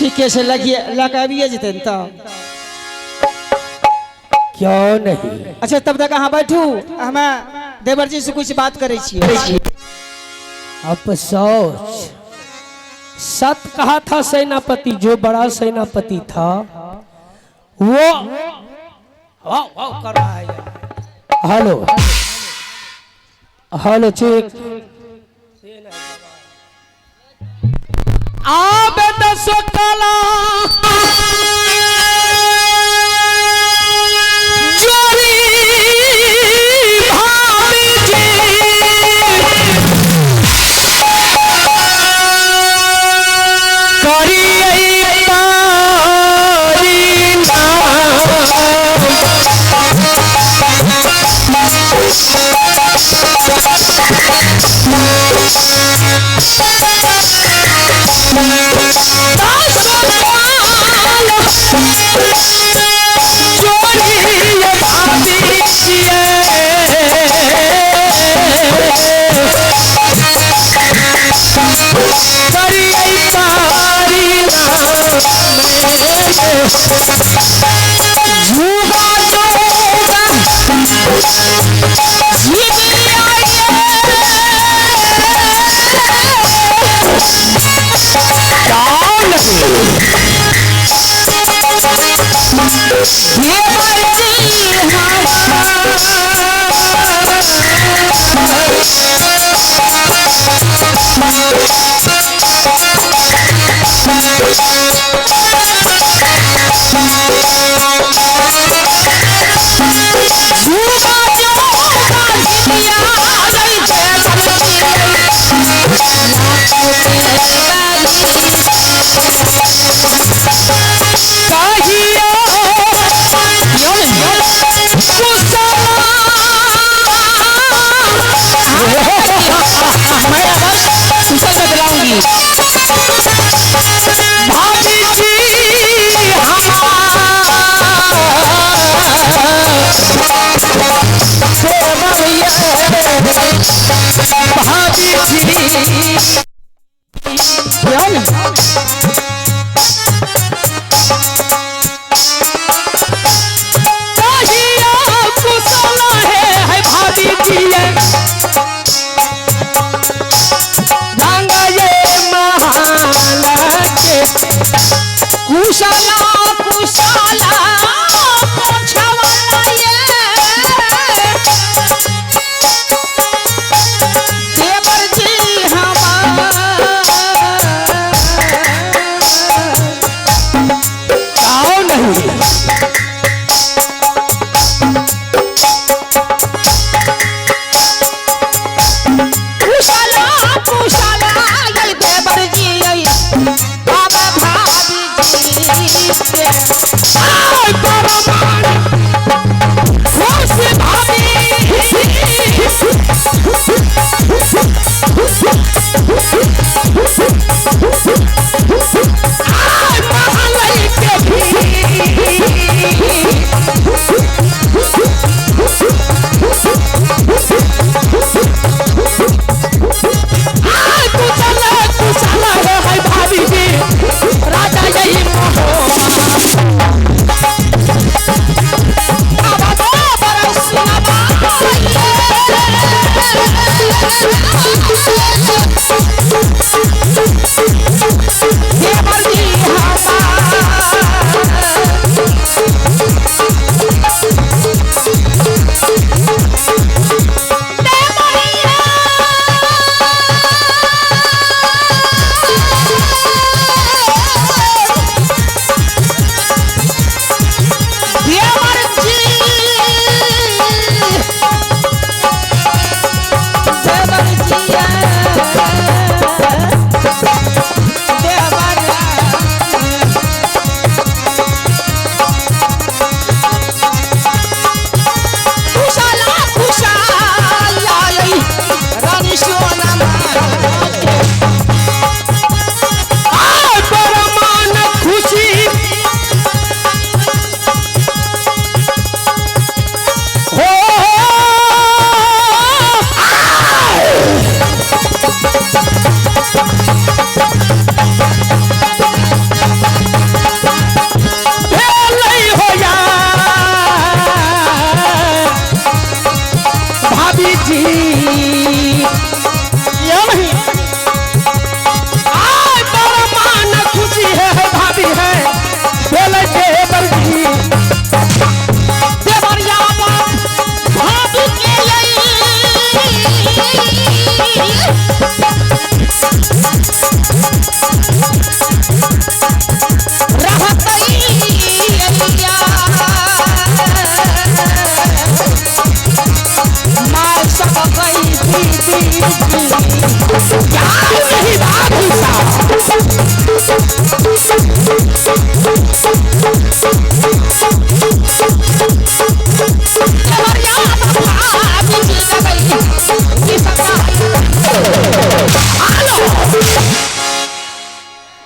ठीके से लगाइए जते तो क्यों नहीं। अच्छा तब तक कहाँ बैठू हमें देवर जी से कुछ बात करे छिए। अफसोस सत कहा था सेनापति, जो बड़ा सेनापति था वो कर रहा है। हेलो हेलो चेक आबे दसो काला जोरी भाभी जी करी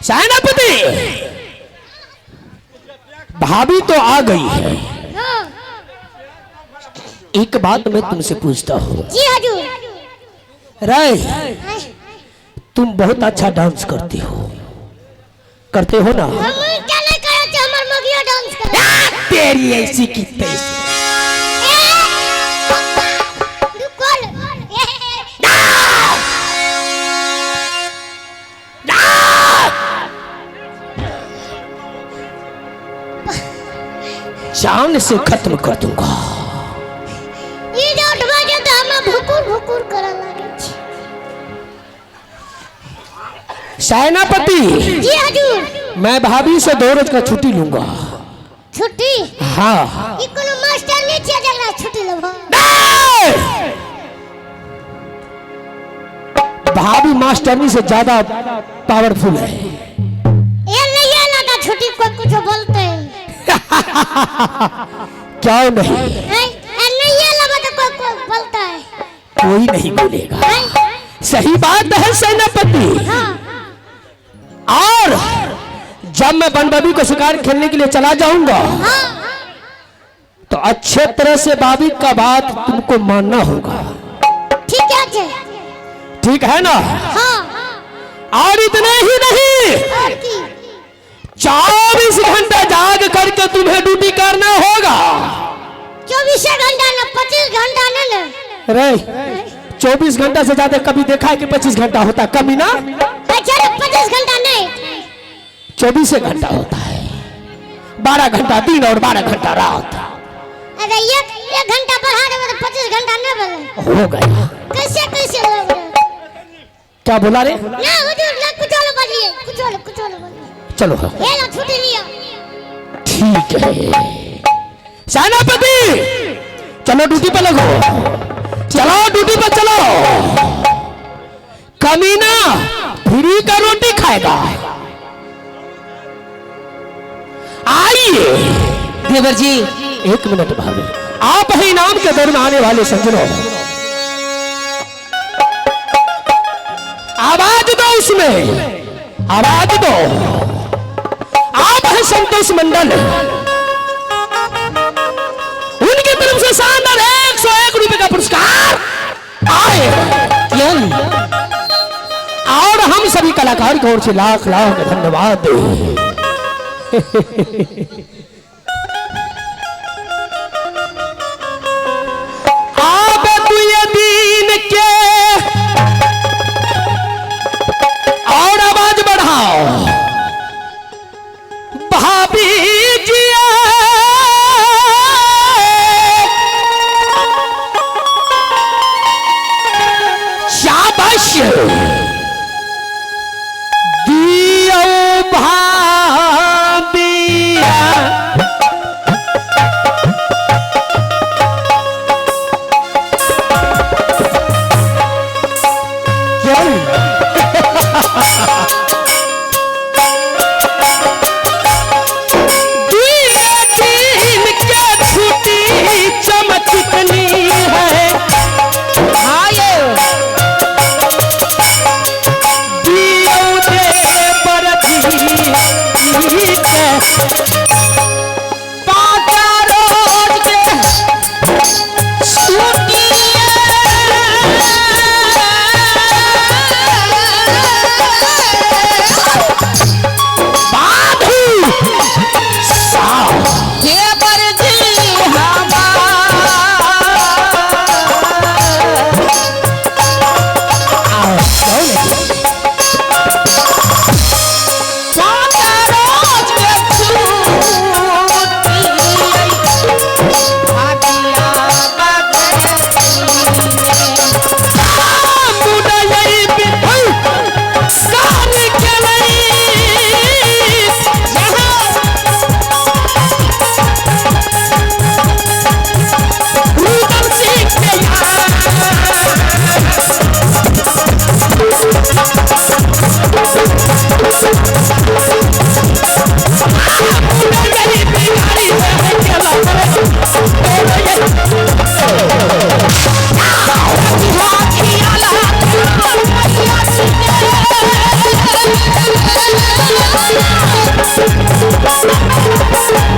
सेनापति, भाभी तो आ गई है। हाँ। एक बात मैं तुमसे पूछता हूँ। जी हजूर। राय, तुम बहुत अच्छा डांस करती हो, करते हो ना? हम क्या नहीं करे थे, हमार मगिया डांस करे। तेरी ऐसी की तैसी। रुको। जान से खत्म कर दूंगा। ये जो उठवा के तो हम भुकुर भुकुर करे लगे छी। सेनापति, जी हजूर। मैं भाभी से 2 रोज का छुट्टी लूंगा। छुट्टी? हाँ। ये कोनो मास्टर नहीं छिया जगह छुट्टी लेबो। भाभी मास्टरनी से ज्यादा पावरफुल है। ये नहीं है ना तो छुट्टी को कुछ बोलते हैं। क्या नहीं? नहीं है लगा तो कोई बोलता है। कोई नहीं बोलेगा। सही बात है सेनापति। हाँ। और जब मैं बनबबी को शिकार खेलने के लिए चला जाऊंगा, हाँ। तो अच्छे तरह से भाभी का बात तुमको मानना होगा। ठीक है जी। ठीक है ना? हाँ। और इतना ही नहीं, और की? 24 घंटे जाग करके तुम्हें ड्यूटी करना होगा। 24 घंटा ना 25 घंटा ना। अरे 24 घंटा से ज्यादा कभी देखा है कि 25 घंटा होता? कमी ना। अच्छा 25 घंटा नहीं, 24 घंटा होता है। 12 घंटा दिन और 12 घंटा रात। अरे एक घंटा बढ़ा दे तो 25 घंटा नहीं बने। हो गया। कैसे कैसे लग रहा? क्या बोला रे? ना हुजूर ना कुछ और बोलिए, कुछ और बोलिए। चलो ये लो छुट्टी लिया। ठीक है सेनापति, चलो ड्यूटी पे लगो। चलो ड्यूटी पे चलो। कमीना फ्री का रोटी खाएगा। आइए देवर जी। 1 मिनट भाभी, आप ही इनाम के दौर में आने वाले संजनो, आवाज दो, उसमें आवाज दो। आप हैं संतोष मंडल, उनकी तरफ से शानदार 101 रुपए का पुरस्कार आए। और हम सभी कलाकार की ओर से लाख लाख धन्यवाद। आप दुए दिन के और आवाज बढ़ाओ। भाभी जी शाबाश दियो भाभी। Thank you.